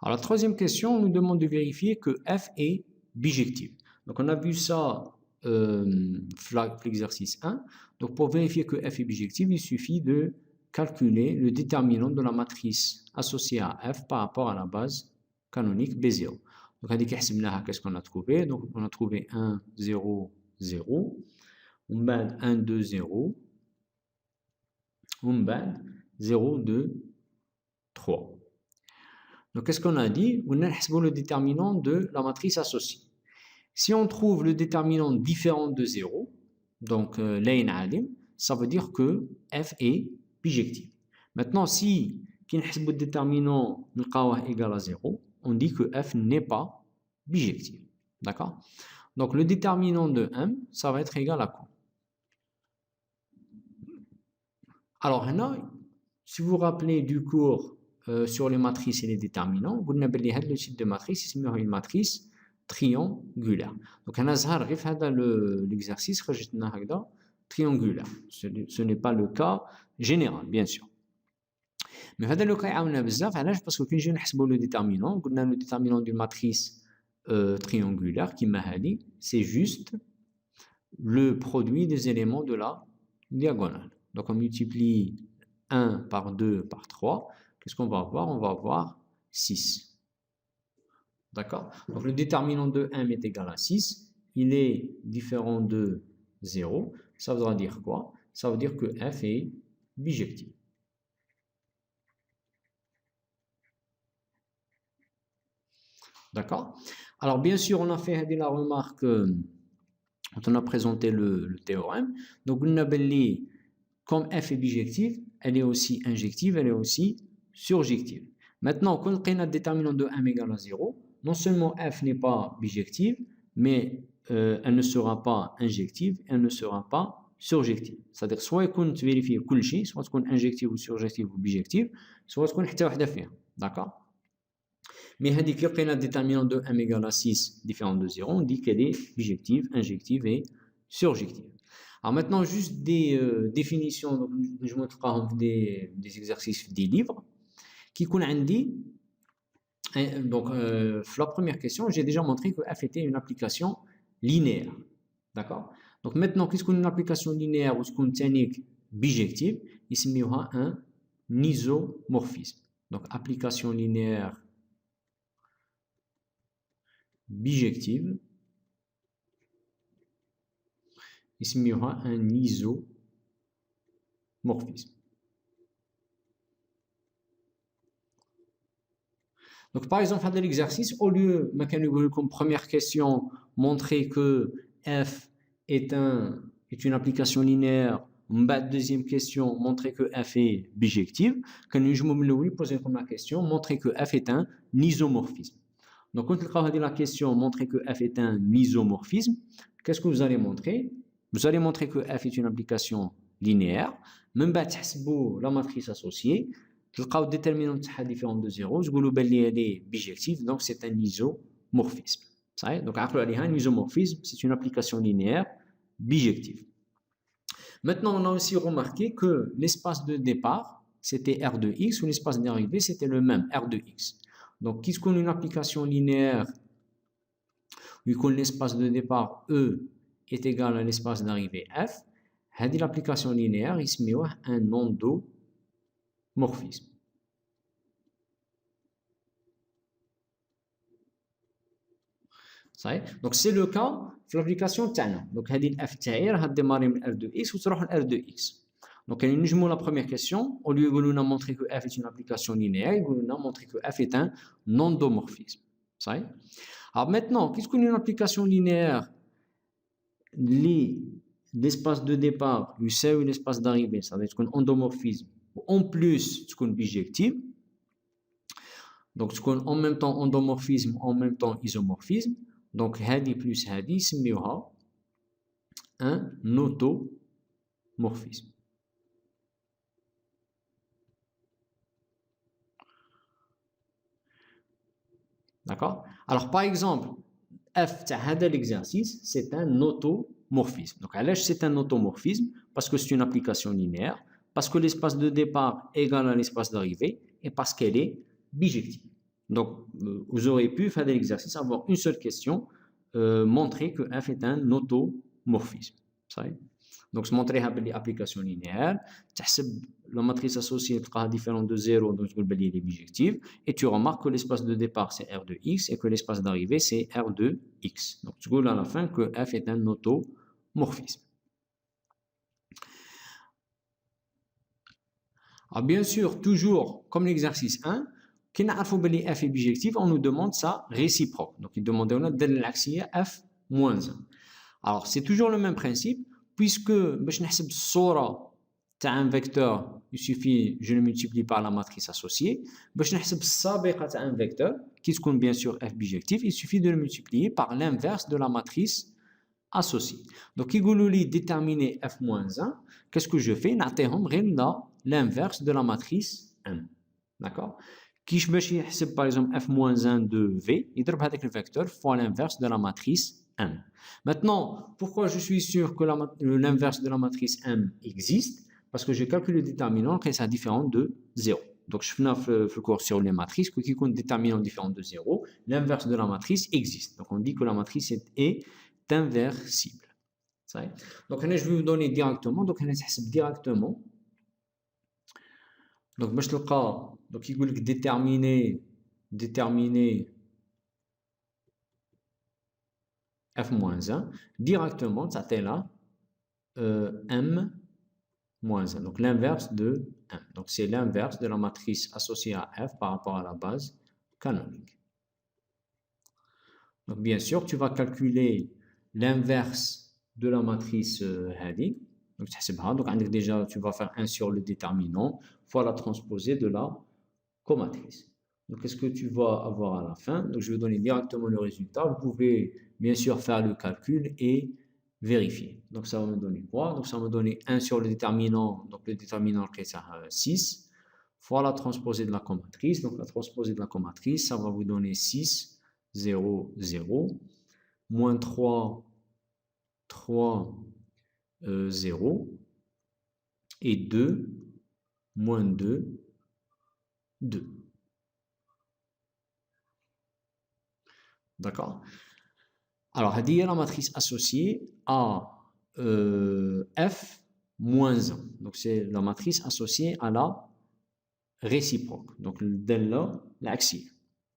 Alors, la troisième question, on nous demande de vérifier que f est bijective. Donc, on a vu ça l'exercice 1. Donc, pour vérifier que f est bijective, il suffit de calculer le déterminant de la matrice associée à f par rapport à la base canonique B0. Donc, qu'est-ce qu'on a trouvé? Donc, on a trouvé 1, 0, 0. On bat 1, 2, 0. On bat 0, 2, 3. Donc, qu'est-ce qu'on a dit? On a le déterminant de la matrice associée. Si on trouve le déterminant différent de 0, donc ça veut dire que f est bijective. Maintenant, si le déterminant égal à 0, on dit que f n'est pas bijective. D'accord? Donc, le déterminant de m, ça va être égal à quoi? Alors, si vous vous rappelez du cours sur les matrices et les déterminants, vous n'avez pas le type de matrice, c'est une matrice triangulaire. Donc, l'exercice triangulaire. Ce n'est pas le cas général, bien sûr. Mais dans le cas parce que quand je le déterminant, le déterminant d'une matrice triangulaire qui m'a dit, c'est juste le produit des éléments de la diagonale. Donc, on multiplie 1 par 2 par 3. Qu'est-ce qu'on va avoir? On va avoir 6. D'accord? Donc, le déterminant de m est égal à 6. Il est différent de 0. Ça voudra dire quoi? Ça veut dire que f est bijective. D'accord? Alors, bien sûr, on a fait la remarque quand on a présenté le théorème. Donc, on a dit, comme f est bijective, elle est aussi injective, elle est aussi surjective. Maintenant, quand on a le déterminant de m égale à 0, non seulement f n'est pas bijective, mais elle ne sera pas injective, elle ne sera pas surjective. C'est-à-dire, soit on vérifie tout le soit on injective ou surjective ou bijective, soit on حتى واحدة فيها. D'accord? Mais quand on a le déterminant de m égale à 6 différent de 0, on dit qu'elle est bijective, injective et surjective. Alors maintenant, juste des définitions, donc, je vous montre des exercices des livres qui qu'on dit. Donc, la première question, j'ai déjà montré que f était une application linéaire. D'accord? Donc maintenant, qu'est-ce qu'une application linéaire ou ce qu'on tient bijective? Il se met un isomorphisme. Donc, application linéaire bijective. Il se met un isomorphisme. Donc, par exemple, dans l'exercice, au lieu, comme première question, montrer que f est une application linéaire, deuxième question, montrer que f est bijective, quand nous poser comme la question, montrer que f est un isomorphisme. Donc, quand vous avez la question, montrer que f est un isomorphisme, qu'est-ce que vous allez montrer? Vous allez montrer que f est une application linéaire, même la matrice associée, le déterminant différent de 0, je vous elle est bijective, donc c'est un isomorphisme. Donc, un isomorphisme, c'est une application linéaire bijective. Maintenant, on a aussi remarqué que l'espace de départ, c'était R de x, ou l'espace d'arrivée, c'était le même, R de x. Donc, qu'est-ce qu'on a une application linéaire, vu que l'espace de départ E est égal à l'espace d'arrivée F, l'application linéaire, il se met un endomorphisme. Donc, c'est le cas de l'application TANA. Donc, f va démarrer de R de x ou R de x. Donc, nous la première question. Au lieu de nous montrer que f est une application linéaire, nous allons montrer que f est un endomorphisme. Alors maintenant, qu'est-ce qu'une application linéaire? L'espace de départ, ou l'espace d'arrivée, ça va être un endomorphisme. En plus, ce qu'on bijective. Donc, ce qu'on en même temps endomorphisme, en même temps isomorphisme. Donc, hadi plus hadi, c'est un automorphisme. D'accord? Alors, par exemple, f de l'exercice, c'est un automorphisme. Donc, c'est un automorphisme parce que c'est une application linéaire, parce que l'espace de départ est égal à l'espace d'arrivée et parce qu'elle est bijective. Donc, vous aurez pu faire l'exercice, avoir une seule question, montrer que f est un automorphisme. Donc, se montrer l'application linéaire, la matrice associée est différente de 0, donc je vais est bijective, et tu remarques que l'espace de départ c'est R de x et que l'espace d'arrivée c'est R de x. Donc, tu vois à la fin que f est un automorphisme. Alors, bien sûr, toujours comme l'exercice 1, quand on a f est bijectif, on nous demande sa réciproque. Donc, il demande de l'axier f moins 1. Alors, c'est toujours le même principe, puisque باش نحسب الصورة تاع un vecteur, il suffit, je le multiplie par la matrice associée. باش نحسب السابقة تاع un vecteur, qui se compte bien sûr f bijectif, il suffit de le multiplier par l'inverse de la matrice associée. Donc, يقولوا لي déterminer f moins 1, qu'est-ce que je fais? نعطيهم غير l'inverse de la matrice M. D'accord? كيش باش يحسب par exemple f moins 1 de v, يضرب هذاك le vecteur fois l'inverse de la matrice M. Maintenant, pourquoi je suis sûr que l'inverse de la matrice M existe? Parce que je calcule le déterminant qui est différent de 0. Donc, je fais le cours sur les matrices, qui compte déterminant différent de 0, l'inverse de la matrice existe. Donc, on dit que la matrice est inversible. Donc, je vais vous donner directement. Donc, je vais directement. Donc, je vais donc, il dit déterminer f-1 directement, ça fait là m-1. Donc, l'inverse de m. Donc, c'est l'inverse de la matrice associée à f par rapport à la base canonique. Donc, bien sûr, tu vas calculer l'inverse de la matrice Hadi. Donc, déjà, tu vas faire 1 sur le déterminant fois la transposée de la comatrice. Donc, qu'est-ce que tu vas avoir à la fin? Donc, je vais donner directement le résultat. Vous pouvez bien sûr faire le calcul et vérifier. Donc, ça va me donner quoi? Donc, ça va me donner 1 sur le déterminant. Donc, le déterminant qui est 6 fois la transposée de la comatrice. Donc, la transposée de la comatrice, ça va vous donner 6, 0, 0, moins 3, 3, 0, et 2, moins 2, 2. D'accord? Alors, il y a la matrice associée à f moins 1. Donc, c'est la matrice associée à la réciproque. Donc, l'axial.